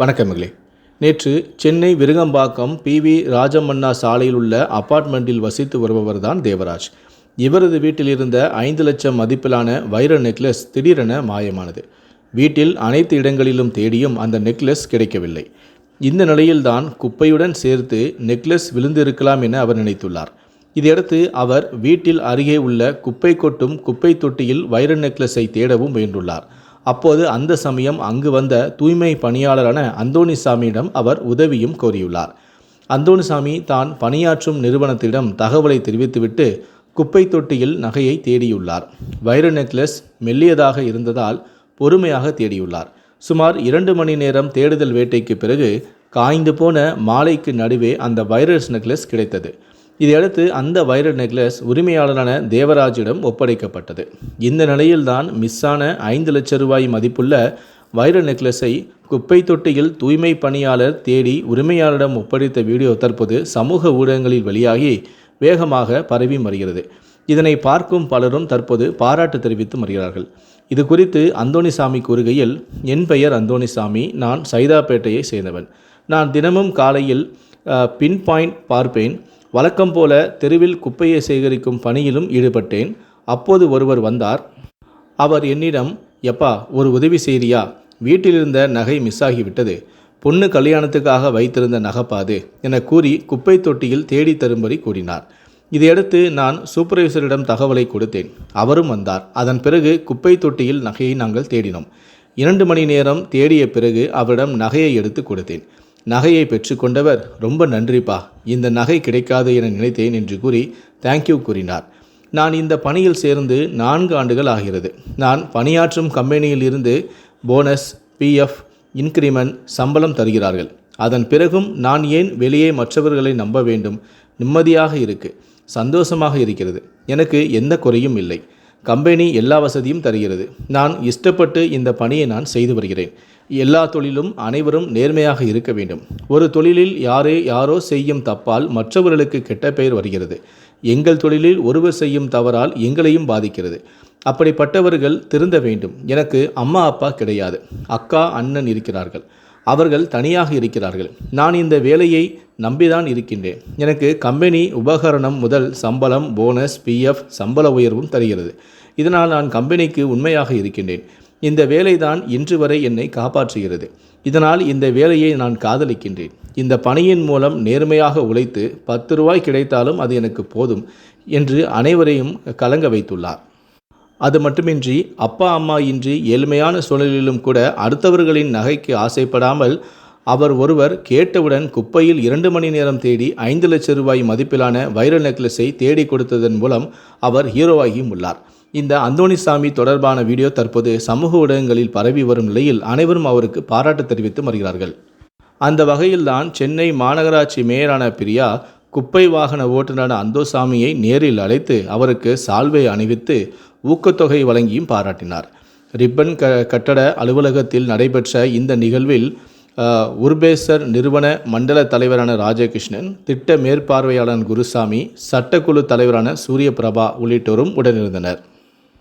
வணக்கமில்லை. நேற்று சென்னை விருகம்பாக்கம் PV ராஜமன்னா சாலையில் உள்ள அபார்ட்மெண்ட்டில் வசித்து வருபவர்தான் தேவராஜ். இவரது வீட்டில் இருந்த 5 லட்சம் மதிப்பிலான வைர நெக்லஸ் திடீரென மாயமானது. வீட்டில் அனைத்து இடங்களிலும் தேடியும் அந்த நெக்லஸ் கிடைக்கவில்லை. இந்த நிலையில்தான் குப்பையுடன் சேர்த்து நெக்லஸ் விழுந்திருக்கலாம் என அவர் நினைத்துள்ளார். இதையடுத்து அவர் வீட்டில் அருகே உள்ள குப்பை கொட்டும் குப்பை தொட்டியில் வைர நெக்லஸை தேடவும் முயன்றுள்ளார். அப்போது அந்த சமயம் அங்கு வந்த தூய்மை பணியாளரான அந்தோணிசாமியிடம் அவர் உதவியும் கோரியுள்ளார். அந்தோணிசாமி தான் பணியாற்றும் நிறுவனத்திடம் தகவலை தெரிவித்துவிட்டு குப்பை தொட்டியில் நகையை தேடியுள்ளார். வைர நெக்லஸ் மெல்லியதாக இருந்ததால் பொறுமையாக தேடியுள்ளார். சுமார் 2 மணி நேரம் தேடுதல் வேட்டைக்கு பிறகு காய்ந்து போன மாலைக்கு நடுவே அந்த வைர நெக்லஸ் கிடைத்தது. இதையடுத்து அந்த வைர நெக்லஸ் உரிமையாளரான தேவராஜிடம் ஒப்படைக்கப்பட்டது. இந்த நிலையில்தான் மிஸ்ஸான 5 லட்சம் ரூபாய் மதிப்புள்ள வைர நெக்லஸை குப்பை தொட்டியில் தூய்மை பணியாளர் தேடி உரிமையாளரிடம் ஒப்படைத்த வீடியோ தற்போது சமூக ஊடகங்களில் வெளியாகி வேகமாக பரவி வருகிறது. இதனை பார்க்கும் பலரும் தற்போது பாராட்டு தெரிவித்து வருகிறார்கள். இது குறித்து அந்தோணிசாமி கூறுகையில், என் பெயர் அந்தோணிசாமி, நான் சைதாப்பேட்டையை சேர்ந்தவன். நான் தினமும் காலையில் பின் பாயிண்ட் பார்ப்பேன். வழக்கம் போல தெருவில் குப்பையை சேகரிக்கும் பணியிலும் ஈடுபட்டேன். அப்போது ஒருவர் வந்தார். அவர் என்னிடம், எப்பா ஒரு உதவி செய்றியா, வீட்டிலிருந்த நகை மிஸ் ஆகிவிட்டது, பொண்ணு கல்யாணத்துக்காக வைத்திருந்த நகைப்பாது என கூறி குப்பை தொட்டியில் தேடி தரும்படி கூறினார். இதையடுத்து நான் சூப்பர்வைசரிடம் தகவலை கொடுத்தேன். அவரும் வந்தார். அதன் பிறகு குப்பை தொட்டியில் நகையை நாங்கள் தேடினோம். 2 மணி நேரம் தேடிய பிறகு அவரிடம் நகையை எடுத்து கொடுத்தேன். நகையை பெற்றுக்கொண்டவர், ரொம்ப நன்றிப்பா, இந்த நகை கிடைக்காது என நினைத்தேன் என்று கூறி தேங்க்யூ கூறினார். நான் இந்த பணியில் சேர்ந்து 4 ஆண்டுகள் ஆகிறது. நான் பணியாற்றும் கம்பெனியில் இருந்து போனஸ், PF, இன்கிரிமெண்ட், சம்பளம் தருகிறார்கள். அதன் பிறகும் நான் ஏன் வெளியே மற்றவர்களை நம்ப வேண்டும்? நிம்மதியாக இருக்கு, சந்தோஷமாக இருக்கிறது. எனக்கு எந்த குறையும் இல்லை. கம்பெனி எல்லா வசதியும் தருகிறது. நான் இஷ்டப்பட்டு இந்த பணியை நான் செய்து வருகிறேன். எல்லா தொழிலும் அனைவரும் நேர்மையாக இருக்க வேண்டும். ஒரு தொழிலில் யாரோ செய்யும் தப்பால் மற்றவர்களுக்கு கெட்ட பெயர் வருகிறது. எங்கள் தொழிலில் ஒருவர் செய்யும் தவறால் எங்களையும் பாதிக்கிறது. அப்படிப்பட்டவர்கள் திருந்த வேண்டும். எனக்கு அம்மா அப்பா கிடையாது. அக்கா அண்ணன் இருக்கிறார்கள். அவர்கள் தனியாக இருக்கிறார்கள். நான் இந்த வேலையை நம்பிதான் இருக்கின்றேன். எனக்கு கம்பெனி உபகரணம் முதல் சம்பளம், போனஸ், PF, சம்பள உயர்வும் தருகிறது. இதனால் நான் கம்பெனிக்கு உண்மையாக இருக்கின்றேன். இந்த வேலைதான் இன்று வரை என்னை காப்பாற்றுகிறது. இதனால் இந்த வேலையை நான் காதலிக்கின்றேன். இந்த பணியின் மூலம் நேர்மையாக உழைத்து 10 ரூபாய் கிடைத்தாலும் அது எனக்கு போதும் என்று அனைவரையும் கலங்க வைத்துள்ளார். அது மட்டுமின்றி அப்பா அம்மா இன்றி ஏழ்மையான சூழலிலும் கூட அடுத்தவர்களின் நகைக்கு ஆசைப்படாமல் அவர் ஒருவர் கேட்டவுடன் குப்பையில் 2 மணி நேரம் தேடி 5 லட்சம் ரூபாய் மதிப்பிலான வைர நெக்லஸை தேடி கொடுத்ததன் மூலம் அவர் ஹீரோவாகியும் உள்ளார். இந்த அந்தோணிசாமி தொடர்பான வீடியோ தற்போது சமூக ஊடகங்களில் பரவி வரும் நிலையில் அனைவரும் அவருக்கு பாராட்டு தெரிவித்து வருகிறார்கள். அந்த வகையில்தான் சென்னை மாநகராட்சி மேயரான பிரியா குப்பை வாகன ஓட்டுநரான அந்தோசாமியை நேரில் அழைத்து அவருக்கு சால்வை அணிவித்து ஊக்கத்தொகை வழங்கியும் பாராட்டினார். ரிப்பன் கட்டட அலுவலகத்தில் நடைபெற்ற இந்த நிகழ்வில் உர்பேசர் நிறுவன மண்டல தலைவரான ராஜகிருஷ்ணன், திட்ட மேற்பார்வையாளர் குருசாமி, சட்டக்குழு தலைவரான சூரியபிரபா உள்ளிட்டோரும் உடனிருந்தனர்.